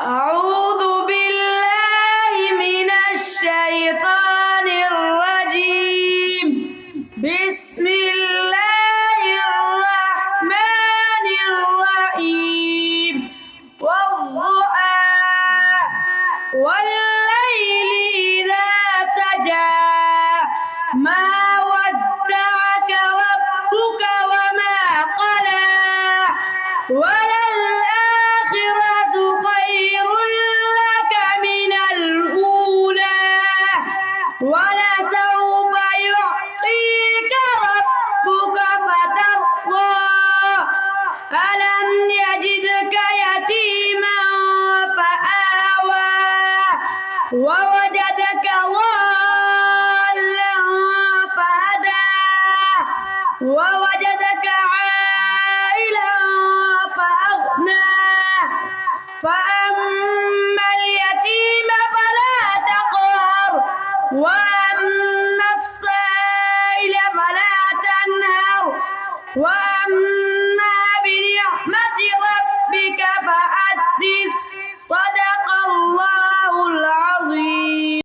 أعوذ بالله من الشيطان الرجيم. بسم الله الرحمن الرحيم. والضحى والليل إذا سجى ما ودعك ربك وما قلى وللآخرة خير لك من الأولى ولسوف يعطيك ربك فترضى ألم يجدك يتيما فآوى ووجدك ضالا فهدى ووجدك عائلا فأغنى فأما اليتيم فلا تقهر وأما السائل فلا تنهر وأما بنعمة ربك فحدث. صدق الله العظيم.